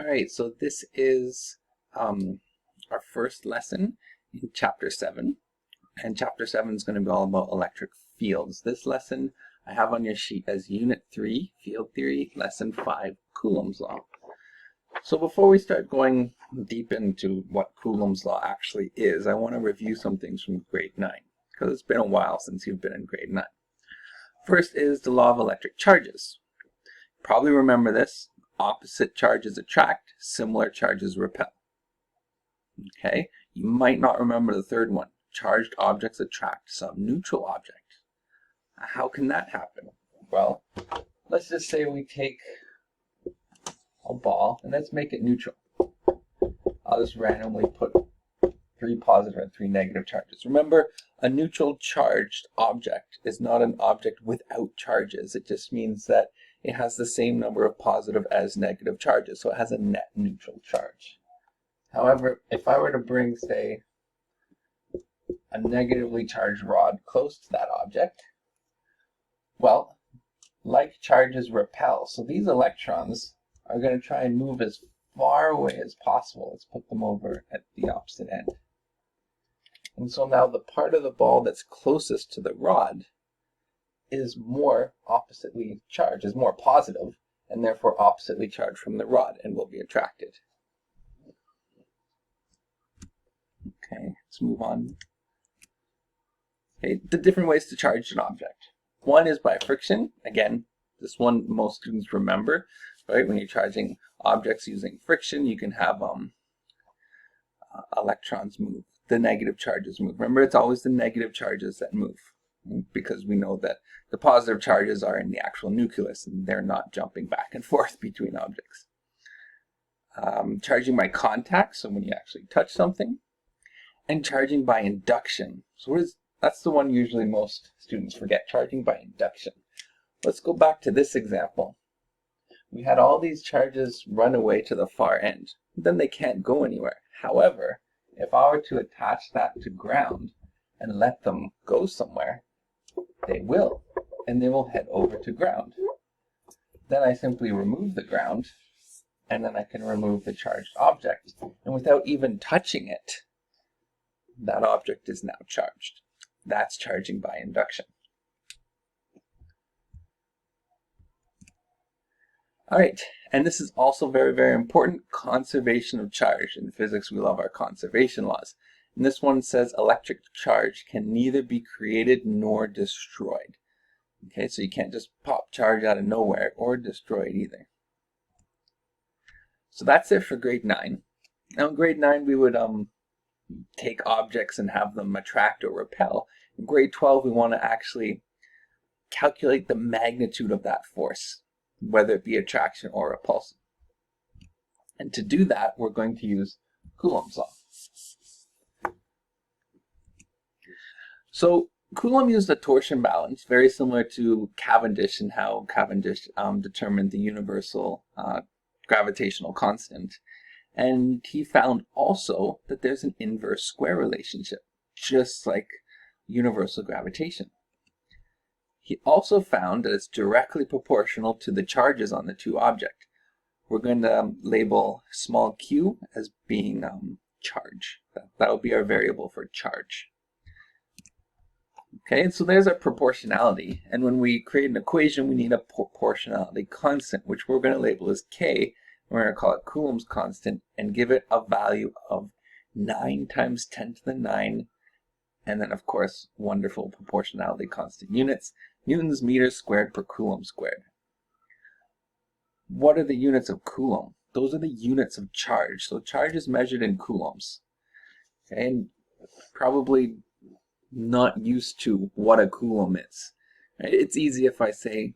All right, so this is our first lesson in Chapter 7. And Chapter 7 is going to be all about electric fields. This lesson I have on your sheet as Unit 3, Field Theory, Lesson 5, Coulomb's Law. So before we start going deep into what Coulomb's Law actually is, I want to review some things from grade 9, because it's been a while since you've been in grade 9. First is the law of electric charges. Probably remember this. Opposite charges attract, similar charges repel. Okay, you might not remember the third one. Charged objects attract some neutral object. How can that happen? Well, let's just say we take a ball and let's make it neutral. I'll just randomly put 3 positive and 3 negative charges. Remember, a neutral charged object is not an object without charges. It just means that it has the same number of positive as negative charges, so it has a net neutral charge. However, if I were to bring, say, a negatively charged rod close to that object, well, like charges repel, so these electrons are going to try and move as far away as possible. Let's put them over at the opposite end. And so now the part of the ball that's closest to the rod is more oppositely charged, is more positive, and therefore oppositely charged from the rod and will be attracted. Okay, let's move on. Okay, the different ways to charge an object. One is by friction. Again, this one most students remember, right? When you're charging objects using friction, you can have electrons move. The negative charges move. Remember, it's always the negative charges that move, because we know that the positive charges are in the actual nucleus and they're not jumping back and forth between objects. Charging by contact, so when you actually touch something, and charging by induction. So that's the one usually most students forget, charging by induction. Let's go back to this example. We had all these charges run away to the far end. Then they can't go anywhere. However, if I were to attach that to ground and let them go somewhere, they will, and they will head over to ground. Then I simply remove the ground, and then I can remove the charged object. And without even touching it, that object is now charged. That's charging by induction. All right, and this is also very, very important, conservation of charge. In physics, we love our conservation laws. And this one says electric charge can neither be created nor destroyed. Okay, so you can't just pop charge out of nowhere or destroy it either. So that's it for grade 9. Now in grade 9, we would take objects and have them attract or repel. In grade 12, we want to actually calculate the magnitude of that force, whether it be attraction or repulsion. And to do that, we're going to use Coulomb's law. So Coulomb used a torsion balance, very similar to Cavendish and how Cavendish determined the universal gravitational constant. And he found also that there's an inverse square relationship, just like universal gravitation. He also found that it's directly proportional to the charges on the two objects. We're going to label small q as being charge. That'll be our variable for charge. Okay, so there's our proportionality. And when we create an equation, we need a proportionality constant, which we're going to label as k. We're going to call it Coulomb's constant and give it a value of 9 times 10 to the 9. And then, of course, wonderful proportionality constant units. Newtons meters squared per Coulomb squared. What are the units of Coulomb? Those are the units of charge. So charge is measured in coulombs. Okay, and probably not used to what a Coulomb is. It's easy if I say,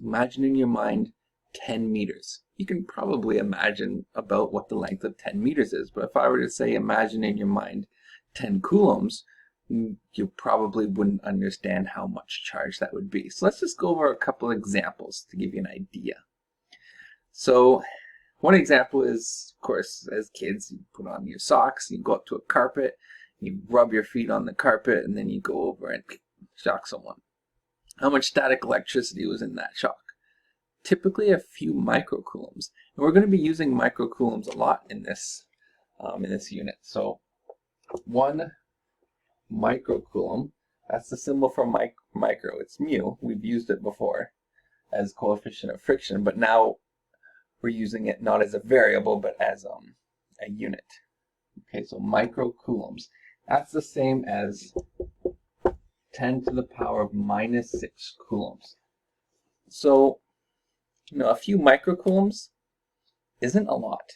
imagine in your mind 10 meters. You can probably imagine about what the length of 10 meters is. But if I were to say, imagine in your mind 10 coulombs, you probably wouldn't understand how much charge that would be. So let's just go over a couple of examples to give you an idea. So one example is, of course, as kids, you put on your socks, you go up to a carpet, you rub your feet on the carpet, and then you go over and shock someone. How much static electricity was in that shock? Typically a few microcoulombs. And we're going to be using microcoulombs a lot in this unit. So 1 microcoulomb, that's the symbol for micro. It's mu. We've used it before as coefficient of friction, but now we're using it not as a variable, but as a unit. Okay, so microcoulombs. That's the same as 10 to the power of minus 6 coulombs. So, a few microcoulombs isn't a lot.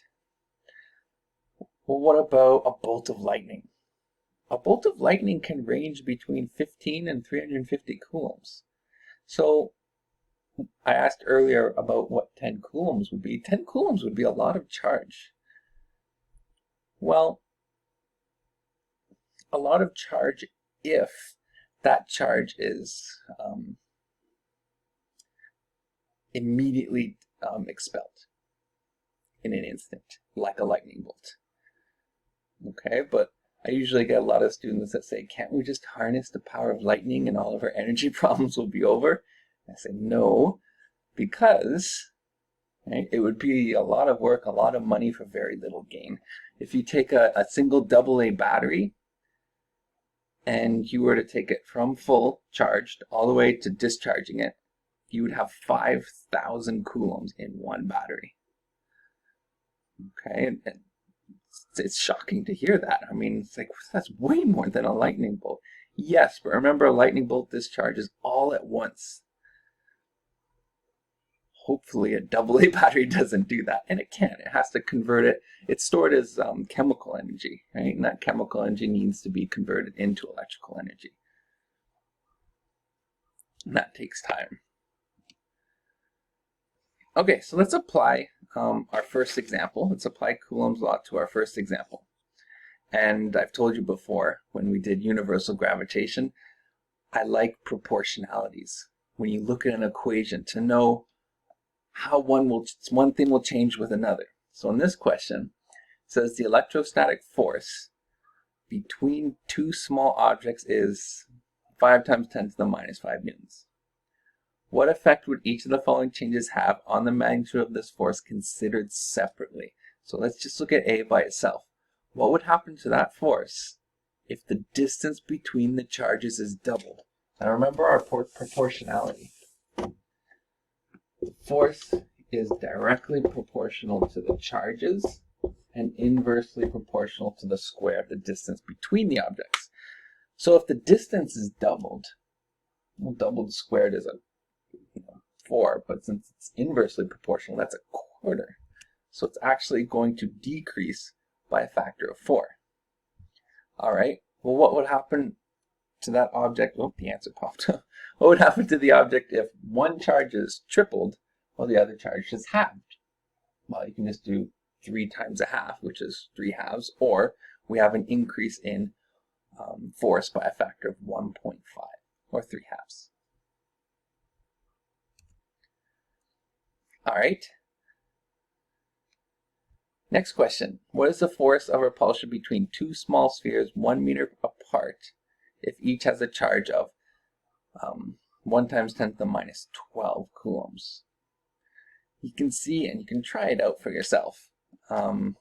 Well, what about a bolt of lightning? A bolt of lightning can range between 15 and 350 coulombs. So, I asked earlier about what 10 coulombs would be. 10 coulombs would be a lot of charge. Well, a lot of charge if that charge is immediately expelled in an instant, like a lightning bolt. Okay, but I usually get a lot of students that say, can't we just harness the power of lightning and all of our energy problems will be over? I say no, because it would be a lot of work, a lot of money for very little gain. If you take a single AA battery and you were to take it from full charged all the way to discharging it, you would have 5,000 coulombs in one battery. Okay, and it's shocking to hear that. I mean, it's like, that's way more than a lightning bolt. Yes, but remember, a lightning bolt discharges all at once. Hopefully a AA battery doesn't do that, and it can't. It has to convert it. It's stored as chemical energy, right? And that chemical energy needs to be converted into electrical energy. And that takes time. Okay, so let's apply our first example. Let's apply Coulomb's law to our first example. And I've told you before, when we did universal gravitation, I like proportionalities. When you look at an equation, to know how one thing will change with another. So in this question, it says the electrostatic force between two small objects is 5 times 10 to the minus 5 newtons. What effect would each of the following changes have on the magnitude of this force considered separately? So let's just look at A by itself. What would happen to that force if the distance between the charges is doubled? Now remember our proportionality. The force is directly proportional to the charges and inversely proportional to the square of the distance between the objects. So if the distance is doubled, well, doubled squared is 4, but since it's inversely proportional, that's a quarter. So it's actually going to decrease by a factor of 4. All right, well, what would happen to that object? Oh, the answer popped up. What would happen to the object if one charge is tripled while the other charge is halved? Well, you can just do 3 times a half, which is 3 halves, or we have an increase in force by a factor of 1.5, or 3 halves. All right. Next question. What is the force of repulsion between two small spheres 1 meter apart if each has a charge of 1 times 10 to the minus 12 coulombs? You can see and you can try it out for yourself. You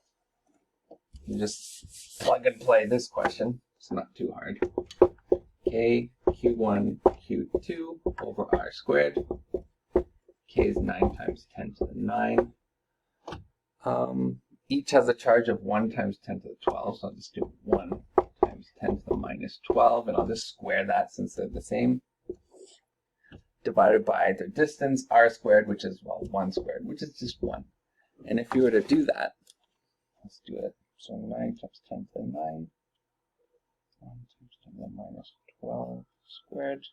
just plug and play this question. It's not too hard. K Q1 Q2 over R squared. K is 9 times 10 to the 9. Each has a charge of 1 times 10 to the 12, so I'll just do 1 times 10 to the minus 12, and I'll just square that since they're the same. Divided by their distance, R squared, which is, well, 1 squared, which is just 1. And if you were to do that, let's do it. So 9 times 10 to the 9, 1 times 10 to the minus 12 squared.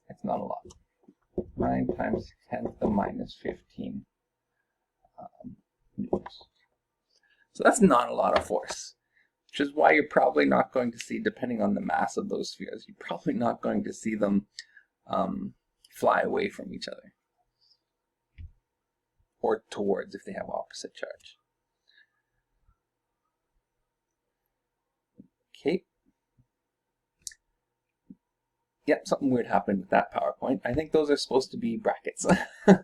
It's not a lot. 9 times 10 to the minus 15 newtons. So that's not a lot of force, which is why you're probably not going to see, depending on the mass of those spheres, you're probably not going to see them fly away from each other, or towards if they have opposite charge. Okay. Yep, something weird happened with that PowerPoint. I think those are supposed to be brackets. All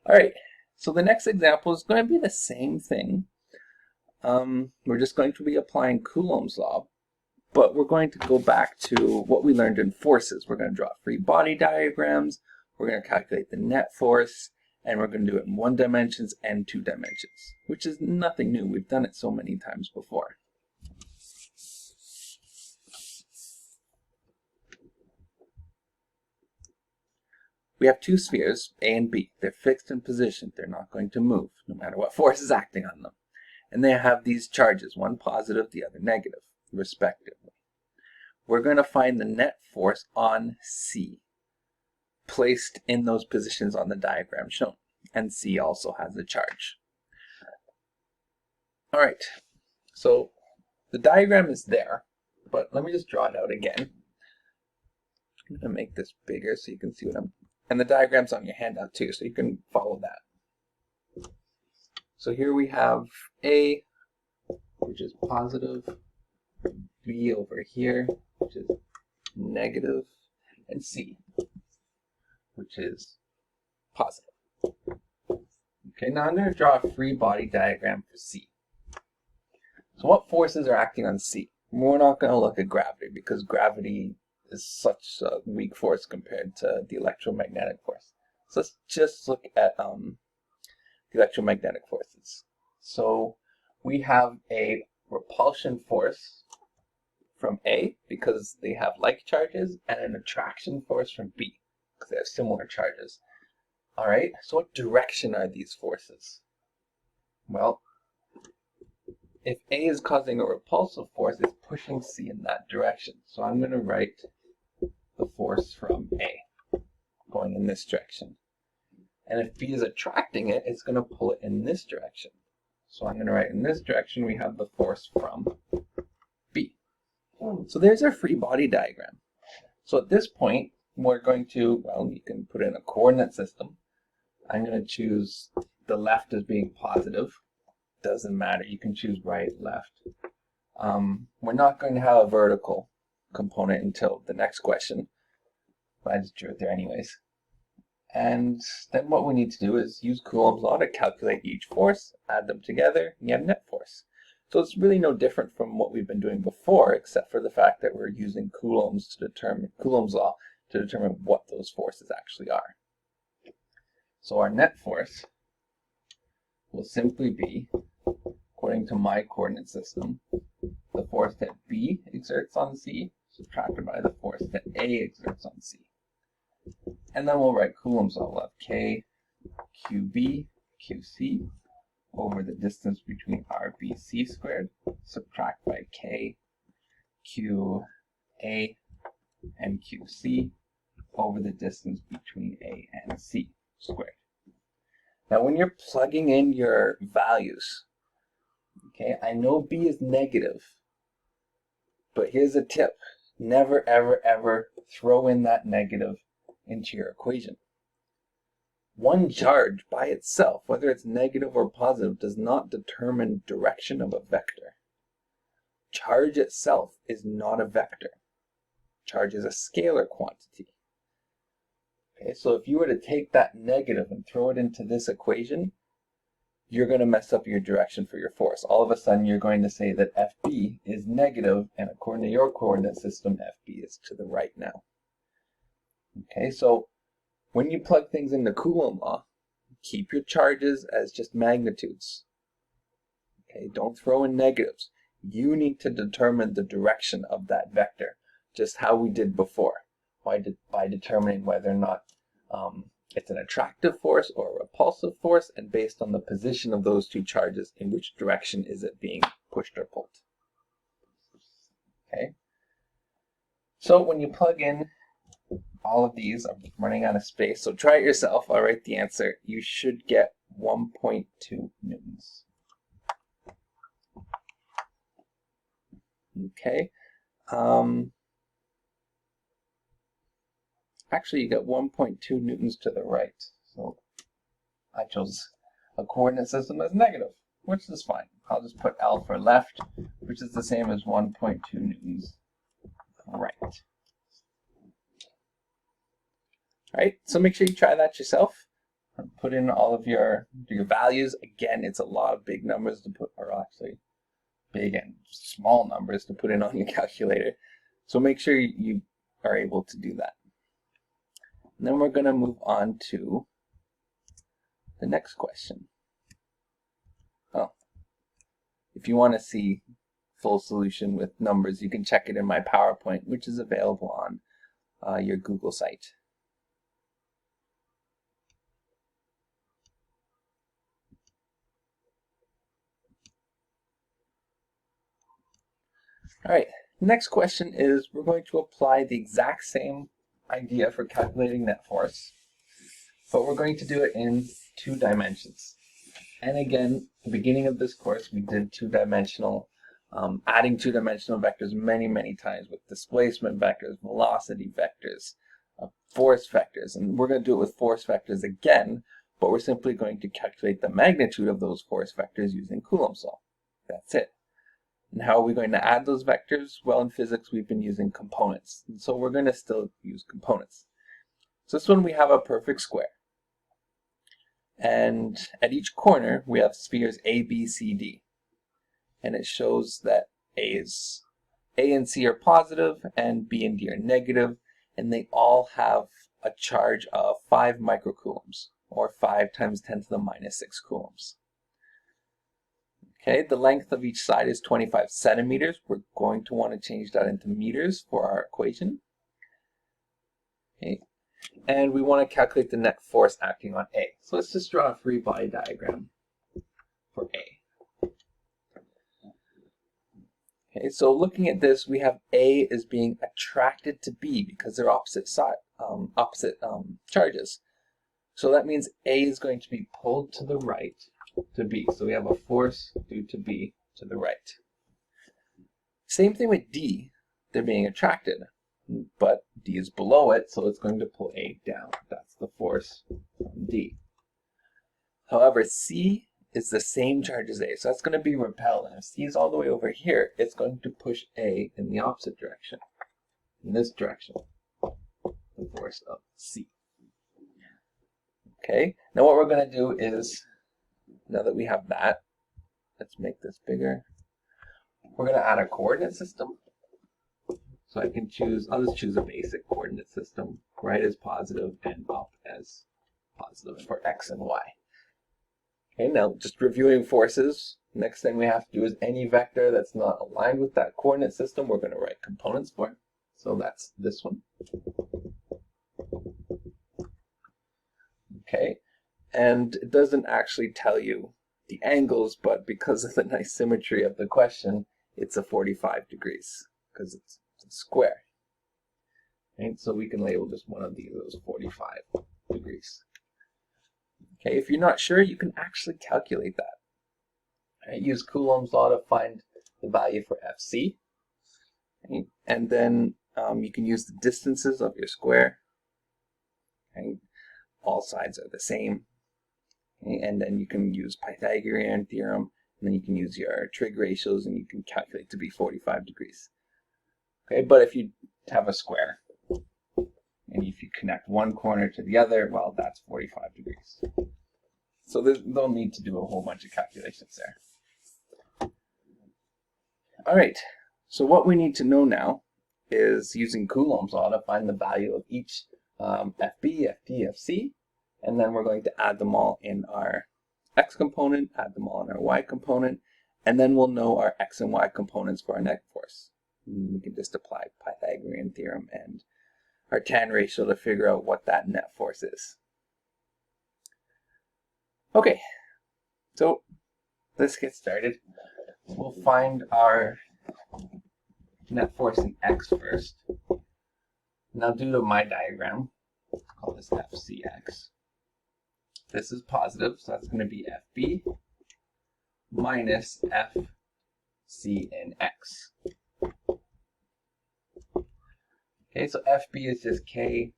right, So the next example is going to be the same thing. We're just going to be applying Coulomb's law, but we're going to go back to what we learned in forces. We're going to draw free body diagrams, we're going to calculate the net force, and we're going to do it in 1 dimensions and 2 dimensions, which is nothing new. We've done it so many times before. We have 2 spheres, A and B. They're fixed in position. They're not going to move, no matter what force is acting on them. And they have these charges, one positive, the other negative, respectively. We're going to find the net force on C, placed in those positions on the diagram shown. And C also has a charge. All right, so the diagram is there, but let me just draw it out again. I'm going to make this bigger so you can see what I'm... And the diagram's on your handout too, so you can follow that. So here we have A, which is positive, B over here, which is negative, and C, which is positive. Okay, now I'm going to draw a free body diagram for C. So what forces are acting on C? We're not going to look at gravity because gravity is such a weak force compared to the electromagnetic force. So let's just look at the electromagnetic forces. So we have a repulsion force from A because they have like charges, and an attraction force from B because they have similar charges. All right, so what direction are these forces? Well, if A is causing a repulsive force, it's pushing C in that direction. So I'm going to write the force from A going in this direction. And if B is attracting it, it's going to pull it in this direction. So I'm going to write in this direction we have the force from B. So there's our free body diagram. So at this point, we're going to, well, you can put in a coordinate system. I'm going to choose the left as being positive. Doesn't matter, you can choose right, left. We're not going to have a vertical component until the next question, but I just drew it there anyways. And then what we need to do is use Coulomb's law to calculate each force, add them together, and you have net force. So it's really no different from what we've been doing before, except for the fact that we're using Coulomb's law to determine what those forces actually are. So our net force will simply be, according to my coordinate system, the force that B exerts on C subtracted by the force that A exerts on C. And then we'll write Coulomb's law. We'll have K, QB, QC over the distance between RBC squared, subtract by K, QA, and QC over the distance between A and C squared. Now when you're plugging in your values, okay, I know B is negative, but here's a tip. Never, ever, ever throw in that negative into your equation. One charge by itself, whether it's negative or positive, does not determine direction of a vector. Charge itself is not a vector. Charge is a scalar quantity. Okay, so if you were to take that negative and throw it into this equation, you're going to mess up your direction for your force. All of a sudden, you're going to say that FB is negative, and according to your coordinate system, FB is to the right now. Okay, so when you plug things into Coulomb law, keep your charges as just magnitudes. Okay, don't throw in negatives. You need to determine the direction of that vector, just how we did before, by determining whether or not it's an attractive force or a repulsive force, and based on the position of those two charges, in which direction is it being pushed or pulled. Okay, so when you plug in all of these, I'm running out of space, so try it yourself. I'll write the answer. You should get 1.2 newtons. Okay. Actually, you get 1.2 newtons to the right. So I chose a coordinate system as negative, which is fine. I'll just put L for left, which is the same as 1.2 newtons right. All right, so make sure you try that yourself. put in all of your values. Again, it's a lot of big numbers to put, or actually big and small numbers to put in on your calculator. So make sure you are able to do that. And then we're going to move on to the next question. Oh, if you want to see full solution with numbers, you can check it in my PowerPoint, which is available on your Google site. All right, next question is we're going to apply the exact same idea for calculating net force, but we're going to do it in 2 dimensions. And again, at the beginning of this course, we did 2-dimensional, adding 2-dimensional vectors many times with displacement vectors, velocity vectors, force vectors. And we're going to do it with force vectors again, but we're simply going to calculate the magnitude of those force vectors using Coulomb's law. That's it. And how are we going to add those vectors? Well, in physics, we've been using components. And so we're going to still use components. So this one, we have a perfect square. And at each corner, we have spheres A, B, C, D. And it shows that A and C are positive, and B and D are negative, and they all have a charge of 5 microcoulombs, or 5 times 10 to the minus 6 coulombs. Okay, the length of each side is 25 centimeters. We're going to want to change that into meters for our equation. Okay, and we want to calculate the net force acting on A. So let's just draw a free body diagram for A. Okay, so looking at this, we have A is being attracted to B because they're opposite charges. So that means A is going to be pulled to the right to B. So we have a force due to B to the right. Same thing with D. They're being attracted, but D is below it, so it's going to pull A down. That's the force from D. However, C is the same charge as A, so that's going to be repelled. And if C is all the way over here, it's going to push A in the opposite direction, in this direction, the force of C. Okay, now what we're going to do is, now that we have that, let's make this bigger. We're going to add a coordinate system. So I can choose, I'll just choose a basic coordinate system. Right as positive and up as positive for X and Y. Okay, now just reviewing forces. Next thing we have to do is any vector that's not aligned with that coordinate system, we're going to write components for. So that's this one. Okay, and it doesn't actually tell you the angles, but because of the nice symmetry of the question, it's a 45 degrees because it's a square. Okay, so we can label just one of these as 45 degrees. Okay, if you're not sure, you can actually calculate that. Okay, use Coulomb's law to find the value for FC. Okay, and then you can use the distances of your square. Okay, all sides are the same. Okay, and then you can use Pythagorean theorem, and then you can use your trig ratios, and you can calculate to be 45 degrees. Okay, but if you have a square, and if you connect one corner to the other, well, that's 45 degrees. So they'll need to do a whole bunch of calculations there. All right, so what we need to know now is using Coulomb's law to find the value of each FB, FD, FC, and then we're going to add them all in our X component, add them all in our Y component, and then we'll know our X and Y components for our net force. And we can just apply Pythagorean theorem and our tan ratio to figure out what that net force is. Okay, so let's get started. We'll find our net force in X first. Now due to my diagram, I'll call this FCX. This is positive, so that's going to be FB minus FC in X. Okay, so FB is just K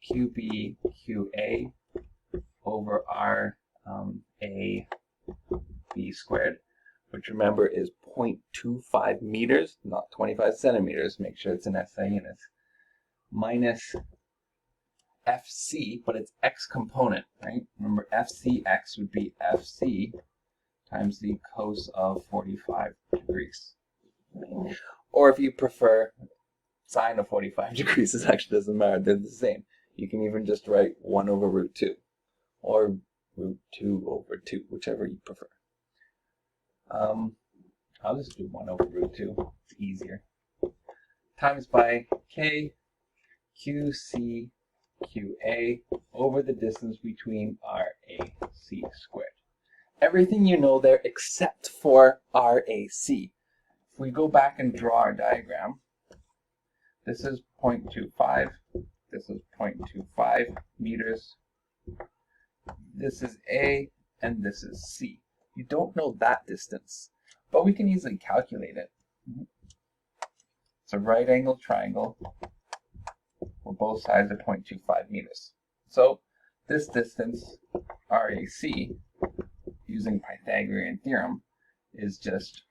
QB QA over R A B squared, which remember is 0.25 meters, not 25 centimeters. Make sure it's in SI units. Minus FC, but it's x component, right? Remember, FCx would be FC times the cos of 45 degrees. Or if you prefer sine of 45 degrees, it actually doesn't matter. They're the same. You can even just write 1 over root 2 or root 2 over 2, whichever you prefer. I'll just do 1 over root 2. It's easier. Times by k QC QA over the distance between RAC squared. Everything you know there except for RAC. If we go back and draw our diagram, this is 0.25, this is 0.25 meters, this is A, and this is C. You don't know that distance, but we can easily calculate it. It's a right angle triangle where both sides are 0.25 meters. So this distance, RAC, using Pythagorean theorem, is just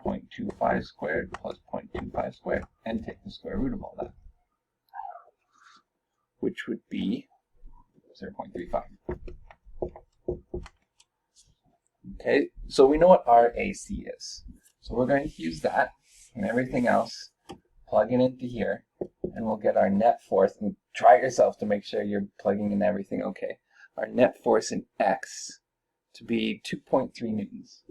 0.25 squared plus 0.25 squared, and take the square root of all that, which would be 0.35. Okay, so we know what RAC is. So we're going to use that and everything else, plug it into here, and we'll get our net force. And try it yourself to make sure you're plugging in everything okay. Our net force in X to be 2.3 newtons.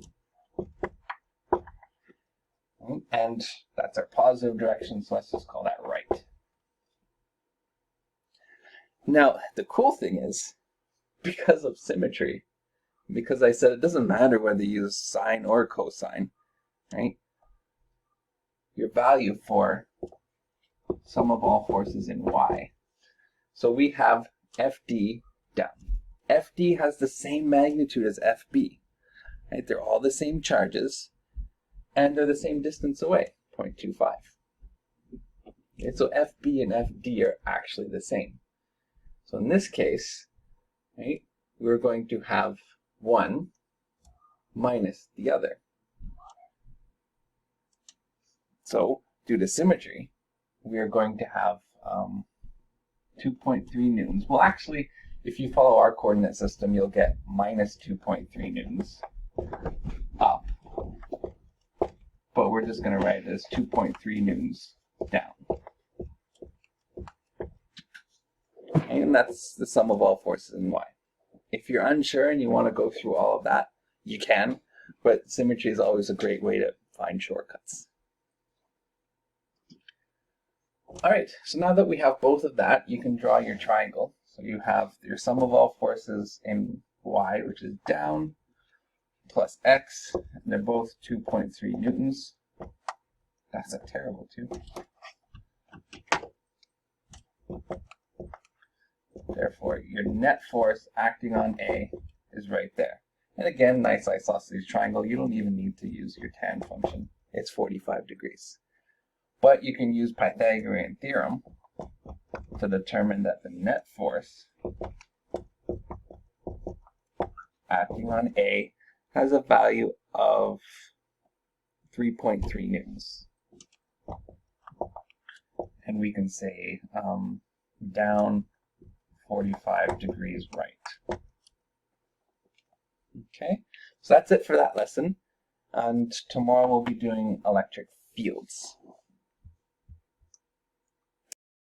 And that's our positive direction, so let's just call that right. Now, the cool thing is, because of symmetry, because I said it doesn't matter whether you use sine or cosine, right? Your value for sum of all forces in Y. So we have FD down. FD has the same magnitude as FB, right? They're all the same charges, and they're the same distance away, 0.25. Okay, so FB and FD are actually the same. So in this case, right, we're going to have one minus the other. So due to symmetry, we are going to have 2.3 newtons. Well, actually, if you follow our coordinate system, you'll get minus 2.3 newtons up. But we're just going to write it as 2.3 newtons down. And that's the sum of all forces in Y. If you're unsure and you want to go through all of that, you can, but symmetry is always a great way to find shortcuts. All right, so now that we have both of that, you can draw your triangle. So you have your sum of all forces in Y, which is down, plus X, and they're both 2.3 newtons. That's a terrible 2. Therefore, your net force acting on A is right there. And again, nice isosceles triangle. You don't even need to use your tan function. It's 45 degrees. But you can use Pythagorean theorem to determine that the net force acting on A has a value of 3.3 newtons. And we can say down 45 degrees right. Okay, so that's it for that lesson. And tomorrow we'll be doing electric fields.